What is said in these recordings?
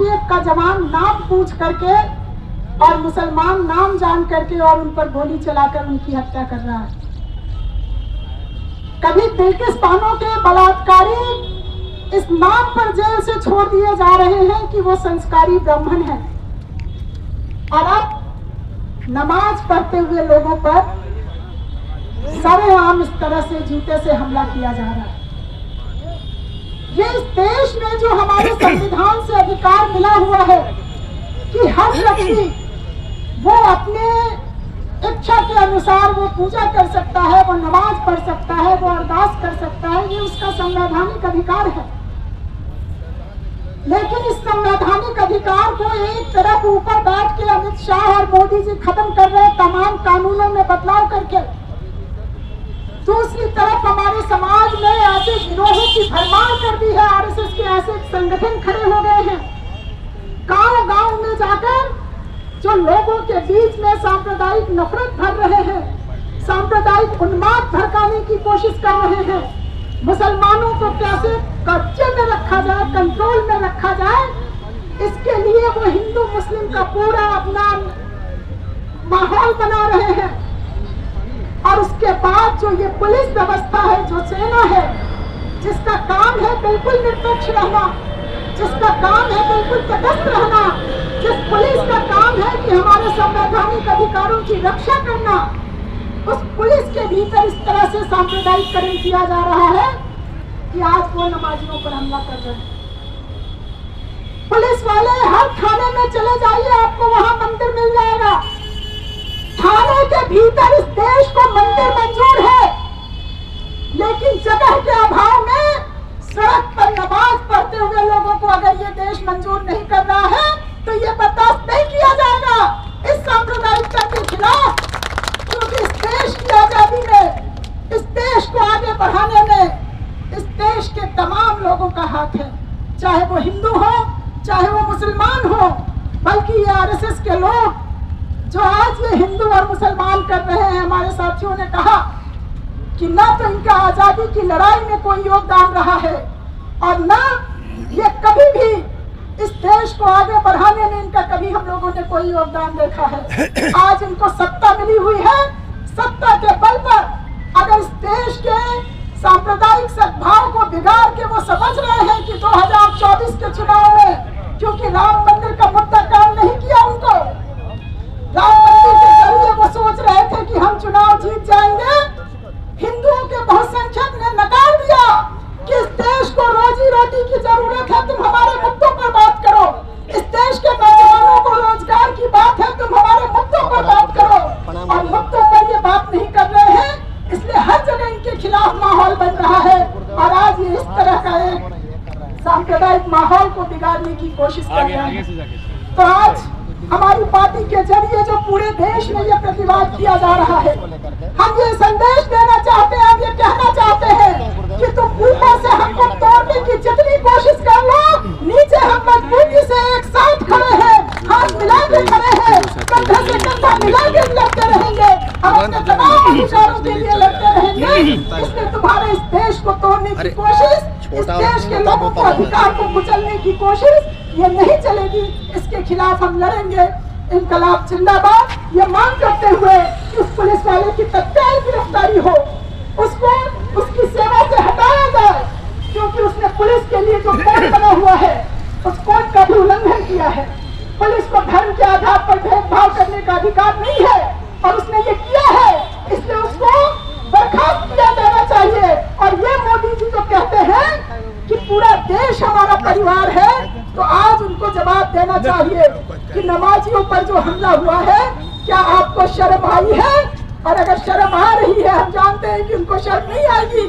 CRPF का जवान नाम पूछ करके और मुसलमान नाम जान करके और उन पर गोली चलाकर उनकी हत्या कर रहा है। कभी बिल्किस्तानों के बलात्कारी इस नाम पर जेल से छोड़ दिए जा रहे हैं कि वो संस्कारी ब्राह्मण हैं, और अब नमाज पढ़ते हुए लोगों पर सरेआम इस तरह से जूते से हमला किया जा रहा है। ये इस देश में जो हमारे संविधान से अधिकार मिला हुआ है कि हर व्यक्ति वो अपने इच्छा के अनुसार वो पूजा कर सकता है, वो नमाज पढ़ सकता है, वो अरदास कर सकता है, ये उसका संवैधानिक अधिकार है। लेकिन इस संवैधानिक अधिकार को एक तरफ ऊपर बैठ के अमित शाह और मोदी जी खत्म कर रहे हैं तमाम कानूनों में बदलाव करके, दूसरी तरफ हमारे समाज में ऐसे गिरोहों की भरमार कर दी है। आरएसएस के ऐसे संगठन खड़े हो गए हैं, गांव-गांव में जाकर जो लोगों के बीच में सांप्रदायिक नफरत भर रहे हैं, सांप्रदायिक उन्माद भड़काने की कोशिश कर रहे हैं। मुसलमानों को कैसे कब्जे में रखा जाए, कंट्रोल में रखा जाए, इसके लिए वो हिंदू मुस्लिम का पूरा अपना माहौल बना रहे हैं। और उसके बाद जो ये पुलिस व्यवस्था है, जो सेना है, जिसका काम है बिल्कुल निरपेक्ष रहना, जिसका काम है बिल्कुल तटस्थ रहना, जिस पुलिस का काम है कि हमारे संवैधानिक अधिकारों की रक्षा करना, उस पुलिस के भीतर इस तरह से सांप्रदायिकरण किया जा रहा है कि आज वो नमाजियों पर हमला कर रहे हैं। पुलिस वाले हर थाने में चले जाइए, आपको वहां मंदिर मिल जाएगा। थाने के भीतर इस देश को मंदिर मंजूर है, लेकिन जगह के अभाव में सड़क पर नमाज पढ़ते हुए लोगों को अगर ये देश मंजूर नहीं कर रहा है तो ये बर्दाश्त नहीं किया जाएगा इस सांप्रदायिकता के खिलाफ। क्योंकि इस देश की आजादी में, इस देश को आगे बढ़ाने में इस देश के तमाम लोगों का हाथ है, चाहे वो हिंदू हो, चाहे वो मुसलमान हो। बल्कि ये आरएसएस के लोग जो आज ये हिंदू और मुसलमान कर रहे हैं, हमारे साथियों ने कहा कि ना तो इनका आजादी की लड़ाई में कोई योगदान रहा है और ना ये कभी भी इस देश को आगे बढ़ाने में इनका कभी हम लोगों ने कोई योगदान देखा है। आज इनको सत्ता मिली हुई है, सत्ता के बल पर अगर इस देश के सांप्रदायिक सद्भाव को बिगाड़ के वो समझ रहे हैं कि 2024 के चुनाव में, क्योंकि राम मंदिर का मुद्दा काम नहीं किया उनको, राम मंदिर के जरिए वो सोच रहे थे कि हम चुनाव जीत जाएंगे। हिंदुओं के बहुसंख्यक ने नकार दिया कि इस देश को रोजी रोटी की जरूरत है, तुम हमारे मुद्दों पर बात करो। इस देश के नौजवानों को रोजगार की बात है, तुम हमारे मुद्दों पर बात करो। और मुद्दों पर ये बात नहीं कर रहे हैं, इसलिए हर जगह इनके खिलाफ माहौल बन रहा है। और आज ये इस तरह का एक सांप्रदायिक माहौल को बिगाड़ने की कोशिश कर रहे हैं। तो आज हमारी पार्टी के जरिए जो पूरे देश में ये प्रतिवाद किया जा रहा है, हम ये संदेश देना चाहते हैं, हम ये कहना चाहते हैं कि तुम ऊपर से हमको तोड़ने की जितनी कोशिश कर लो, नीचे हम मजबूती से एक साथ खड़े हैं, हाथ मिला के खड़े हैं, कंधे से कंधा मिला के लड़ते रहेंगे, हम अपने तमाम अधिकारों के लिए लड़ते रहेंगे। इसलिए तुम्हारे इस देश को तोड़ने की कोशिश, इस देश के लोगों को अधिकार को कुचलने की कोशिश ये नहीं चलेगी। इसके खिलाफ हम लड़ेंगे। इनकलाब जिंदाबाद। ये मांग करते हुए कि उस पुलिस वाले की तत्काल गिरफ्तारी हो, उसको उसकी सेवा से हटाया जाए, क्योंकि उसने पुलिस के लिए जो कोड बना हुआ है उस कोड का भी उल्लंघन किया है। पुलिस को धर्म के आधार पर भेदभाव करने का अधिकार नहीं है और उसने ये किया है, इसलिए उसको बर्खास्त किया जाना चाहिए। और ये मोदी जी जो कहते हैं कि पूरा देश हमारा परिवार है, तो आज उनको जवाब देना चाहिए कि नमाजियों पर जो हमला हुआ है, क्या आपको शर्म आई है? और अगर शर्म आ रही है, हम जानते हैं कि उनको शर्म नहीं आएगी,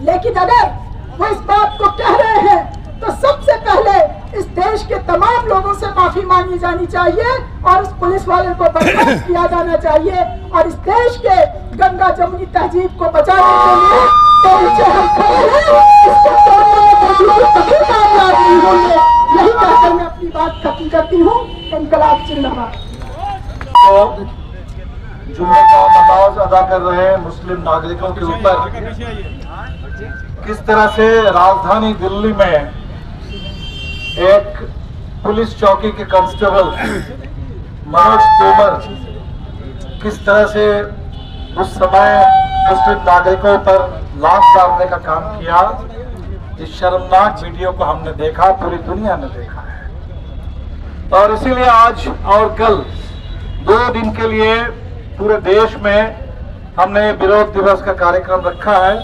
लेकिन अगर वो इस बात को कह रहे हैं तो सबसे पहले इस देश के तमाम लोगों से माफी मांगी जानी चाहिए और उस पुलिस वाले को बर्खास्त किया जाना चाहिए। और इस देश के गंगा जमुनी तहजीब को बचाने के लिए तो नीचे हम खड़े हैं, इसको तोड़ने में कभी कामयाब नहीं होंगे। यही कहकर मैं अपनी बात खत्म करती हूँ। इनकलाब जिंदाबाद। तो जुम्मे का नमाज अदा कर रहे मुस्लिम नागरिकों के ऊपर किस तरह से राजधानी दिल्ली में एक पुलिस चौकी के कांस्टेबल मनोज तोमर किस तरह से उस समय मुस्लिम नागरिकों पर लात डालने का काम किया, इस शर्मनाक वीडियो को हमने देखा, पूरी दुनिया ने देखा है। और इसीलिए आज और कल 2 दिन के लिए पूरे देश में हमने विरोध दिवस का कार्यक्रम रखा है।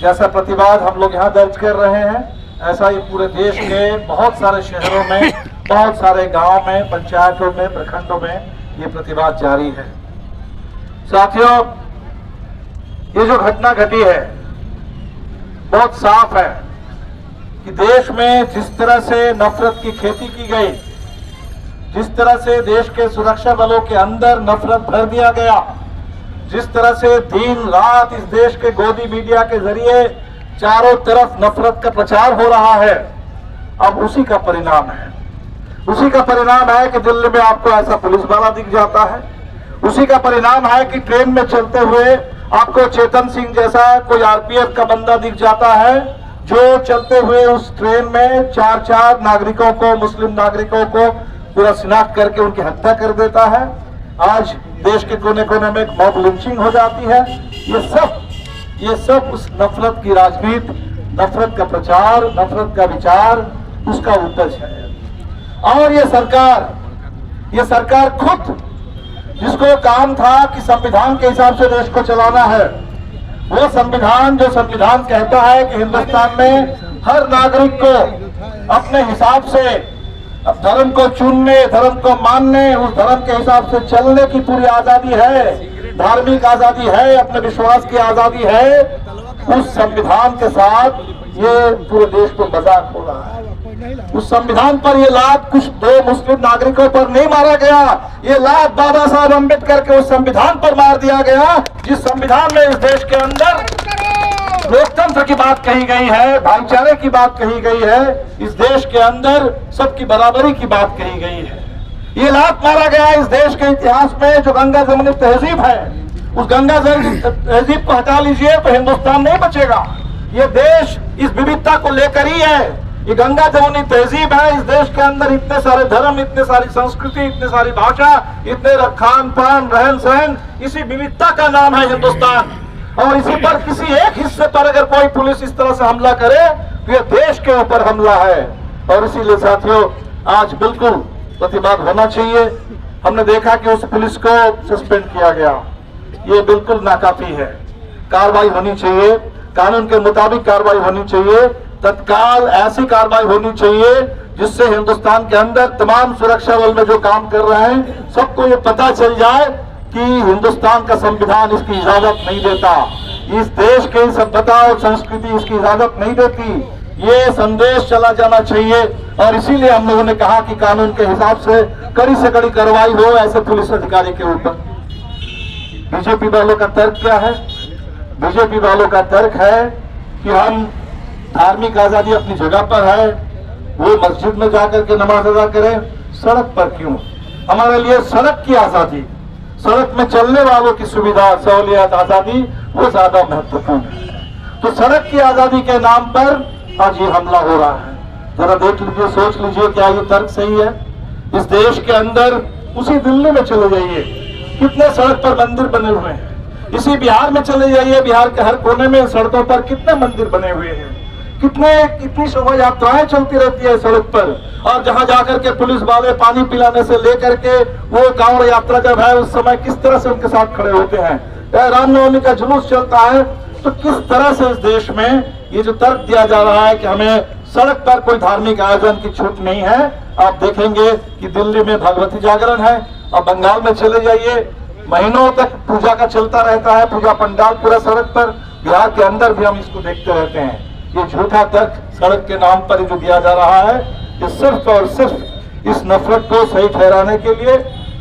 जैसा प्रतिवाद हम लोग यहाँ दर्ज कर रहे हैं, ऐसा ही पूरे देश के बहुत सारे शहरों में, बहुत सारे गांव में, पंचायतों में, प्रखंडों में ये प्रतिवाद जारी है। साथियों, ये जो घटना घटी है बहुत साफ है कि देश में जिस तरह से नफरत की खेती की गई, जिस तरह से देश के सुरक्षा बलों के अंदर नफरत भर दिया गया, जिस तरह से दिन रात इस देश के गोदी मीडिया के जरिए चारों तरफ नफरत का प्रचार हो रहा है, अब उसी का परिणाम है। उसी का परिणाम है कि दिल्ली में आपको ऐसा पुलिस वाला दिख जाता है। उसी का परिणाम है कि ट्रेन में चलते हुए आपको चेतन सिंह जैसा कोई आरपीएफ का बंदा दिख जाता है, जो चलते हुए उस ट्रेन में 4 नागरिकों को, मुस्लिम नागरिकों को पूरा शिनाख्त करके उनकी हत्या कर देता है। आज देश के कोने कोने में एक मॉब लिंचिंग हो जाती है। ये सब उस नफरत की राजनीति, नफरत का प्रचार, नफरत का विचार, उसका उपज है। और ये सरकार खुद, जिसको काम था कि संविधान के हिसाब से देश को चलाना है, वो संविधान कहता है कि हिंदुस्तान में हर नागरिक को अपने हिसाब से धर्म को चुनने, धर्म को मानने, उस धर्म के हिसाब से चलने की पूरी आजादी है, धार्मिक आजादी है, अपने विश्वास की आजादी है। उस संविधान के साथ ये पूरे देश को मजाक हो रहा है। उस संविधान पर ये लात कुछ 2 मुस्लिम नागरिकों पर नहीं मारा गया, ये लात बाबा साहब अम्बेडकर के उस संविधान पर मार दिया गया, जिस संविधान में इस देश के अंदर लोकतंत्र की बात कही गई है, भाईचारे की बात कही गई है, इस देश के अंदर सबकी बराबरी की बात कही गई है। ये लात मारा गया इस देश के इतिहास में जो गंगा जमुनी तहजीब है, उस गंगा तहजीब को हटा लीजिए तो हिंदुस्तान नहीं बचेगा। ये देश इस विविधता को लेकर ही है, ये गंगा जमुनी तहजीब है। इस देश के अंदर इतने सारे धर्म, इतने सारी संस्कृति, इतने सारी भाषा, इतने खान पान, रहन सहन, इसी विविधता का नाम है हिंदुस्तान। और इसी पर किसी एक हिस्से पर अगर कोई पुलिस इस तरह से हमला करे तो ये देश के ऊपर हमला है। और इसीलिए साथियों, आज बिल्कुल प्रतिवाद होना चाहिए। हमने देखा कि उस पुलिस को सस्पेंड किया गया, ये बिल्कुल नाकाफी है। कार्रवाई होनी चाहिए, कानून के मुताबिक कार्रवाई होनी चाहिए, तत्काल ऐसी कार्रवाई होनी चाहिए जिससे हिंदुस्तान के अंदर तमाम सुरक्षा बल में जो काम कर रहे हैं सबको ये पता चल जाए कि हिंदुस्तान का संविधान इसकी इजाजत नहीं देता, इस देश की सभ्यता और संस्कृति इसकी इजाजत नहीं देती। ये संदेश चला जाना चाहिए। और इसीलिए हम लोगों ने कहा कि कानून के हिसाब से कड़ी से कड़ी कार्रवाई हो ऐसे पुलिस अधिकारी के ऊपर। बीजेपी वालों का तर्क क्या है? बीजेपी वालों का तर्क है कि हम धार्मिक आजादी अपनी जगह पर है, वो मस्जिद में जाकर के नमाज अदा करें, सड़क पर क्यों? हमारे लिए सड़क की आजादी, सड़क में चलने वालों की सुविधा, सहूलियत, आजादी वो ज्यादा महत्वपूर्ण है। तो सड़क की आजादी के नाम पर आज ये हमला हो रहा है। जरा देख लीजिए, सोच लीजिए, क्या ये तर्क सही है? इस देश के अंदर उसी दिल्ली में चले जाइए, कितने सड़क पर मंदिर बने हुए हैं। इसी बिहार में चले जाइए, बिहार के हर कोने में सड़कों पर कितने मंदिर बने हुए हैं, कितनी शोभा यात्राएं चलती रहती है सड़क पर। और जहां जाकर के पुलिस वाले पानी पिलाने से लेकर के वो कांवड़ यात्रा जब है उस समय किस तरह से उनके साथ खड़े होते हैं। रामनवमी का जुलूस चलता है तो किस तरह से इस देश में ये जो तर्क दिया जा रहा है कि हमें सड़क पर कोई धार्मिक आयोजन की छूट नहीं है। आप देखेंगे कि दिल्ली में भगवती जागरण है, और बंगाल में चले जाइए, महीनों तक पूजा का चलता रहता है, पूजा पंडाल पूरा सड़क पर। बिहार के अंदर भी हम इसको देखते रहते हैं। ये झूठा तर्क सड़क के नाम पर जो दिया जा रहा है, ये सिर्फ और सिर्फ इस नफरत को सही ठहराने के लिए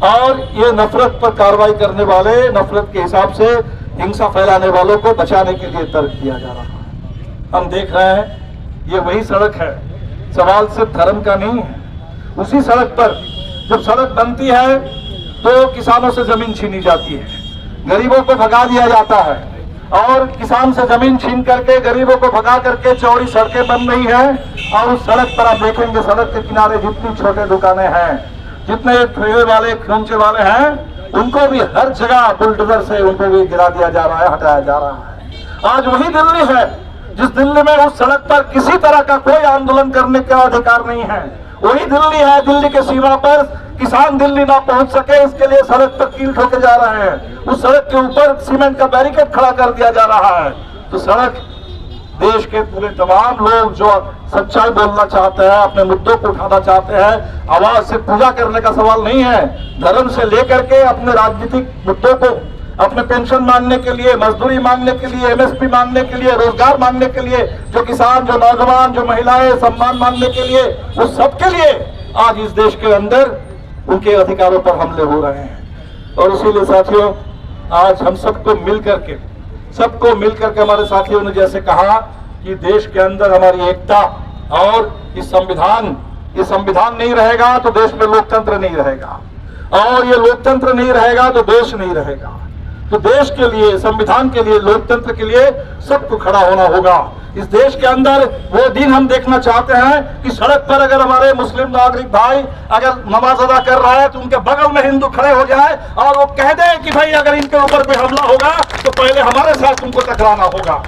और ये नफरत पर कार्रवाई करने वाले, नफरत के हिसाब से हिंसा फैलाने वालों को बचाने के लिए तर्क दिया जा रहा है। हम देख रहे हैं ये वही सड़क है, सवाल सिर्फ धर्म का नहीं है। उसी सड़क पर जब सड़क बनती है तो किसानों से जमीन छीनी जाती है, गरीबों को भगा दिया जाता है, और किसान से जमीन छीन करके गरीबों को भगा करके चौड़ी सड़कें बन रही हैं। और उस सड़क पर आप देखेंगे, सड़क के किनारे जितनी छोटे दुकानें हैं, जितने ठेले वाले खोमचे वाले हैं, उनको भी हर जगह बुलडोजर से उनको भी गिरा दिया जा रहा है, हटाया जा रहा है। आज वही दिल्ली है जिस दिल्ली में उस सड़क पर किसी तरह का कोई आंदोलन करने का अधिकार नहीं है। वही दिल्ली है, दिल्ली के सीमा पर किसान दिल्ली ना पहुंच सके इसके लिए सड़क पर कील ठोके जा रहे हैं। उस सड़क के ऊपर सीमेंट का बैरिकेड खड़ा कर दिया जा रहा है। तो सड़क देश के पूरे तमाम लोग जो सच्चाई बोलना चाहते हैं, अपने मुद्दों को उठाना चाहते हैं, आवाज से पूजा करने का सवाल नहीं है, धर्म से लेकर के अपने राजनीतिक मुद्दों को, अपने पेंशन मांगने के लिए, मजदूरी मांगने के लिए, एमएसपी मांगने के लिए, रोजगार मांगने के लिए, जो किसान, जो नौजवान, जो महिलाएं, सम्मान मांगने के लिए, वो सबके लिए आज इस देश के अंदर उनके अधिकारों पर हमले हो रहे हैं। और इसीलिए साथियों, आज हम सबको मिलकर के हमारे साथियों ने जैसे कहा कि देश के अंदर हमारी एकता और ये संविधान नहीं रहेगा तो देश में लोकतंत्र नहीं रहेगा, और ये लोकतंत्र नहीं रहेगा तो देश नहीं रहेगा। तो देश के लिए, संविधान के लिए, लोकतंत्र के लिए सबको खड़ा होना होगा। इस देश के अंदर वो दिन हम देखना चाहते हैं कि सड़क पर अगर हमारे मुस्लिम नागरिक भाई अगर नमाज अदा कर रहा है तो उनके बगल में हिंदू खड़े हो जाए और वो कह दे कि भाई अगर इनके ऊपर कोई हमला होगा तो पहले हमारे साथ तुमको टकराना होगा।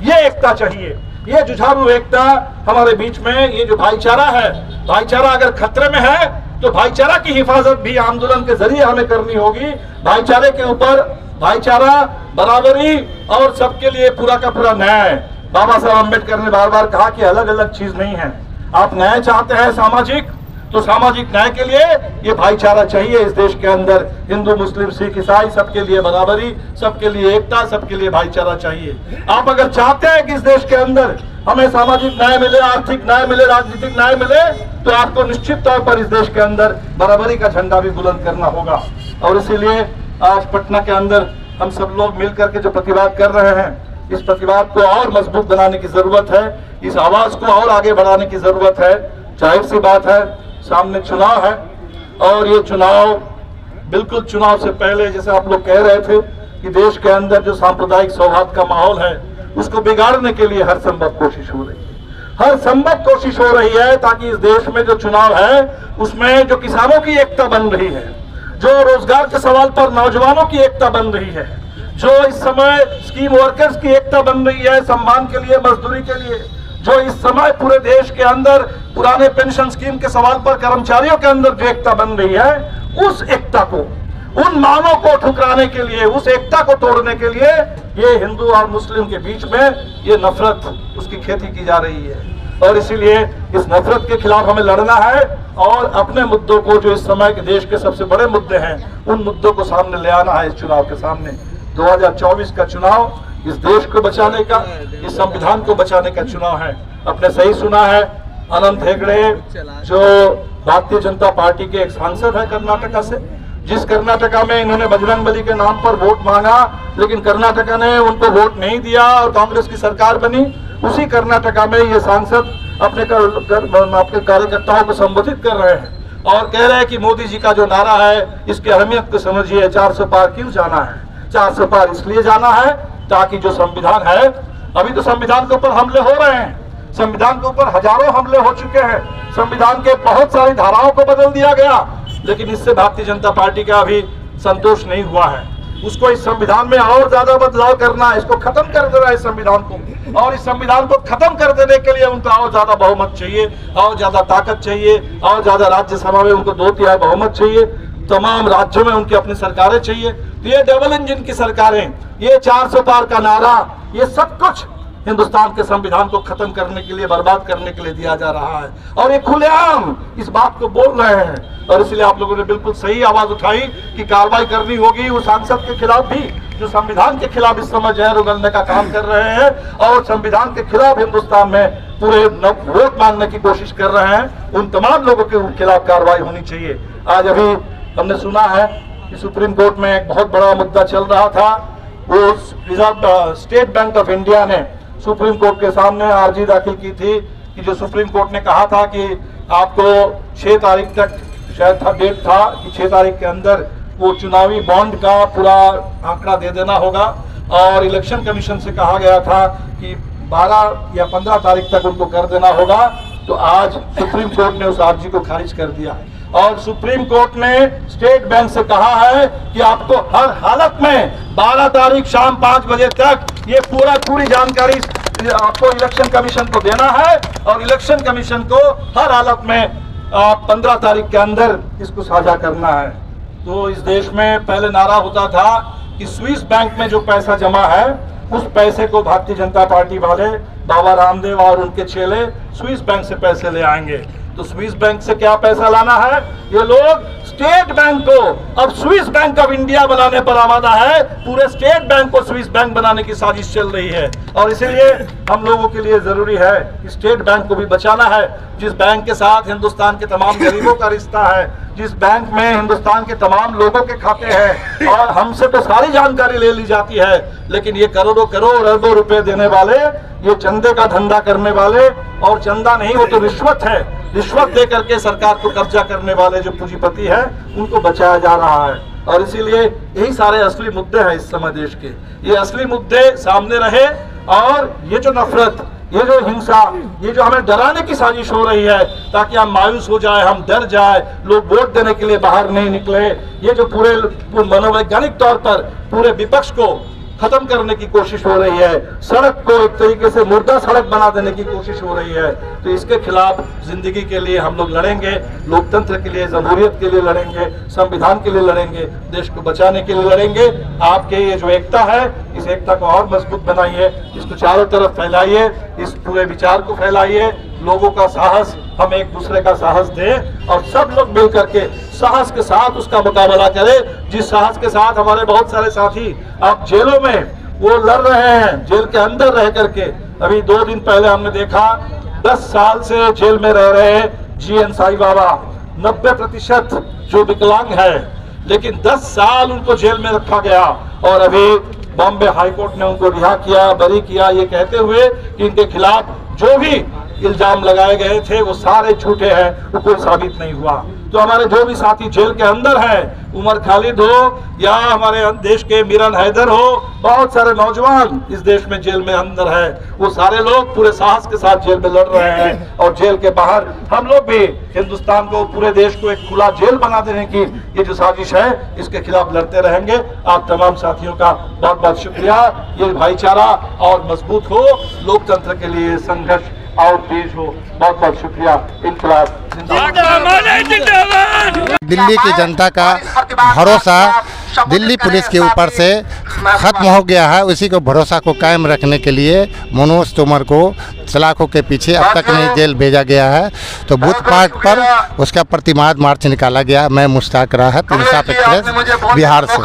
ये एकता चाहिए, ये जुझारू एकता हमारे बीच में। ये जो भाईचारा है, भाईचारा अगर खतरे में है तो भाईचारा की हिफाजत भी आंदोलन के जरिए हमें करनी होगी। भाईचारे के ऊपर भाईचारा, बराबरी और सबके लिए पूरा का पूरा न्याय। बाबा साहब अम्बेडकर ने बार बार कहा कि अलग अलग चीज नहीं है। आप न्याय चाहते हैं सामाजिक, तो सामाजिक न्याय के लिए ये भाईचारा चाहिए इस देश के अंदर। हिंदू, मुस्लिम, सिख, ईसाई सबके लिए बराबरी, सबके लिए एकता, सबके लिए भाईचारा चाहिए। आप अगर चाहते हैं कि इस देश के अंदर हमें सामाजिक न्याय मिले, आर्थिक न्याय मिले, राजनीतिक न्याय मिले, तो आपको निश्चित तौर पर इस देश के अंदर बराबरी का झंडा भी बुलंद करना होगा। और इसीलिए आज पटना के अंदर हम सब लोग मिलकर के जो प्रतिवाद कर रहे हैं, इस प्रतिवाद को और मजबूत बनाने की जरूरत है, इस आवाज को और आगे बढ़ाने की जरूरत है। जाहिर सी बात है, सामने चुनाव है और ये चुनाव, बिल्कुल चुनाव से पहले जैसे आप लोग कह रहे थे कि देश के अंदर जो सांप्रदायिक सौहार्द का माहौल है उसको बिगाड़ने के लिए हर संभव कोशिश हो रही है, हर संभव कोशिश हो रही है, ताकि इस देश में जो चुनाव है उसमें जो किसानों की एकता बन रही है, जो रोजगार के सवाल पर नौजवानों की एकता बन रही है, जो इस समय स्कीम वर्कर्स की एकता बन रही है सम्मान के लिए, मजदूरी के लिए, जो इस समय पूरे देश के अंदर पुराने पेंशन स्कीम के सवाल पर कर्मचारियों के अंदर जो एकता बन रही है, उस एकता को, उन मानों को ठुकराने के लिए, उस एकता को तोड़ने के लिए ये हिंदू और मुस्लिम के बीच में ये नफरत, उसकी खेती की जा रही है। और इसीलिए इस नफरत के खिलाफ हमें लड़ना है और अपने मुद्दों को, जो इस समय के देश के सबसे बड़े मुद्दे हैं, उन मुद्दों को सामने ले आना है इस चुनाव के सामने। 2024 का चुनाव इस देश को बचाने का, इस संविधान को बचाने का चुनाव है। आपने सही सुना है, अनंत हेगड़े जो भारतीय जनता पार्टी के एक सांसद है कर्नाटका से, जिस कर्नाटका में इन्होंने बजरंगबली के नाम पर वोट मांगा लेकिन कर्नाटका ने उनको वोट नहीं दिया और कांग्रेस की सरकार बनी, उसी कर्नाटका में ये सांसद अपने कार्यकर्ताओं को संबोधित कर रहे हैं और कह रहे हैं कि मोदी जी का जो नारा है इसकी अहमियत को समझिए। 400 पार क्यों जाना है? 400 पार इसलिए जाना है ताकि जो संविधान है, अभी तो संविधान के ऊपर हमले हो रहे हैं, संविधान के ऊपर हजारों हमले हो चुके हैं, संविधान के बहुत सारी धाराओं को बदल दिया गया, लेकिन इससे भारतीय जनता पार्टी का अभी संतोष नहीं हुआ है। उसको इस संविधान में और ज्यादा बदलाव करना है, इसको खत्म कर देना है इस संविधान को, और इस संविधान को खत्म कर देने के लिए उनको और ज्यादा बहुमत चाहिए, और ज्यादा ताकत चाहिए, और ज्यादा राज्यसभा में उनको 2/3 बहुमत चाहिए, तमाम राज्यों में उनकी अपनी सरकारें चाहिए। तो ये डबल इंजन की सरकारें, ये 400 पार का नारा, ये सब कुछ हिंदुस्तान के संविधान को खत्म करने के लिए, बर्बाद करने के लिए दिया जा रहा है, और ये खुलेआम इस बात को बोल रहे हैं। और इसलिए आप लोगों ने बिल्कुल सही आवाज उठाई कि कार्रवाई करनी होगी उस सांसद के खिलाफ भी जो संविधान के खिलाफ इस समय जहर उगलने का काम कर रहे हैं और संविधान के खिलाफ हिंदुस्तान में पूरे वोट मांगने की कोशिश कर रहे हैं। उन तमाम लोगों के खिलाफ कार्रवाई होनी चाहिए। आज अभी हमने सुना है कि सुप्रीम कोर्ट में एक बहुत बड़ा मुद्दा चल रहा था, वो reserve state bank of India ने सुप्रीम कोर्ट के सामने अर्जी दाखिल की थी कि जो सुप्रीम कोर्ट ने कहा था कि आपको 6 तारीख तक, शायद था डेट था कि 6 तारीख के अंदर वो चुनावी बॉन्ड का पूरा आंकड़ा दे देना होगा, और इलेक्शन कमीशन से कहा गया था कि 12 या 15 तारीख तक उनको कर देना होगा। तो आज सुप्रीम कोर्ट ने उस अर्जी को खारिज कर दिया है और सुप्रीम कोर्ट ने स्टेट बैंक से कहा है कि आपको हर हालत में 12 तारीख शाम 5 बजे तक ये पूरी जानकारी आपको इलेक्शन कमीशन को देना है और इलेक्शन कमीशन को हर हालत में 15 तारीख के अंदर इसको साझा करना है। तो इस देश में पहले नारा होता था कि स्विस बैंक में जो पैसा जमा है उस पैसे को भारतीय जनता पार्टी वाले बाबा रामदेव और उनके चेले स्विस बैंक से पैसे ले आएंगे। तो स्विस बैंक से क्या पैसा लाना है? ये लोग स्टेट बैंक को अब स्विस बैंक ऑफ इंडिया बनाने पर आमादा है। पूरे स्टेट बैंक को स्विस बैंक बनाने की साजिश चल रही है और इसीलिए हम लोगों के लिए जरूरी है कि स्टेट बैंक को भी बचाना है, जिस बैंक के साथ हिंदुस्तान के तमाम गरीबों का रिश्ता है, जिस बैंक में हिंदुस्तान के तमाम लोगों के खाते हैं और हमसे तो सारी जानकारी ले ली जाती है, लेकिन ये करोड़ों अरबों रुपए देने वाले, ये चंदे का धंधा करने वाले, और चंदा नहीं वो तो रिश्वत है, रिश्वत दे करके सरकार को कब्जा करने वाले जो पूंजीपति हैं उनको बचाया जा रहा है। और इसीलिए यही सारे असली मुद्दे हैं इस समय देश के। ये असली मुद्दे सामने रहे और ये जो नफरत, ये जो हिंसा, ये जो हमें डराने की साजिश हो रही है ताकि हम मायूस हो जाए, हम डर जाए, लोग वोट देने के लिए बाहर नहीं निकले, ये जो पूरे मनोवैज्ञानिक तौर पर पूरे विपक्ष को खत्म करने की कोशिश हो रही है, सड़क को एक तरीके से मुर्दा सड़क बना देने की कोशिश हो रही है, तो इसके खिलाफ जिंदगी के लिए हम लोग लड़ेंगे, लोकतंत्र के लिए, जमहूरियत के लिए लड़ेंगे, संविधान के लिए लड़ेंगे, देश को बचाने के लिए लड़ेंगे। आपके ये जो एकता है, इस एकता को और मजबूत बनाइए, इसको चारों तरफ फैलाइए, इस पूरे विचार को फैलाइए, लोगों का साहस, हम एक दूसरे का साहस दें और सब लोग मिल करके साहस के साथ उसका मुकाबला करें। जिस साहस के साथ हमारे बहुत सारे साथी अब जेलों में वो लड़ रहे हैं, जेल के अंदर रह करके। अभी 2 दिन पहले हमने देखा 10 साल से जेल में रह रहे GN साई बाबा, 90% जो विकलांग है, लेकिन 10 साल उनको जेल में रखा गया और अभी बॉम्बे हाईकोर्ट ने उनको रिहा किया, बरी किया, ये कहते हुए कि इनके खिलाफ जो भी इल्जाम लगाए गए थे वो सारे झूठे हैं, वो कोई साबित नहीं हुआ। तो हमारे जो भी साथी जेल के अंदर हैं, उमर खालिद हो या हमारे देश के मिरन हैदर हो, बहुत सारे नौजवान इस देश में जेल में अंदर है, वो सारे लोग पूरे साहस के साथ जेल में लड़ रहे हैं। और जेल के बाहर हम लोग भी हिंदुस्तान को, पूरे देश को एक खुला जेल बना देने की ये जो साजिश है, इसके खिलाफ लड़ते रहेंगे। आप तमाम साथियों का बहुत बहुत शुक्रिया। ये भाईचारा और मजबूत हो, लोकतंत्र के लिए संघर्ष और तेज हो। बहुत बहुत शुक्रिया। इनकलाब दिल्ली की जनता का भरोसा दिल्ली पुलिस के ऊपर से खत्म हो गया है। उसी को भरोसा को कायम रखने के लिए मनोज तोमर को सलाखों के पीछे अब तक नहीं जेल भेजा गया है। तो बूथ पार्क पर उसका प्रतिमाद मार्च निकाला गया। मैं मुश्ताक राहत, इंसाफ एक्सप्रेस, बिहार से।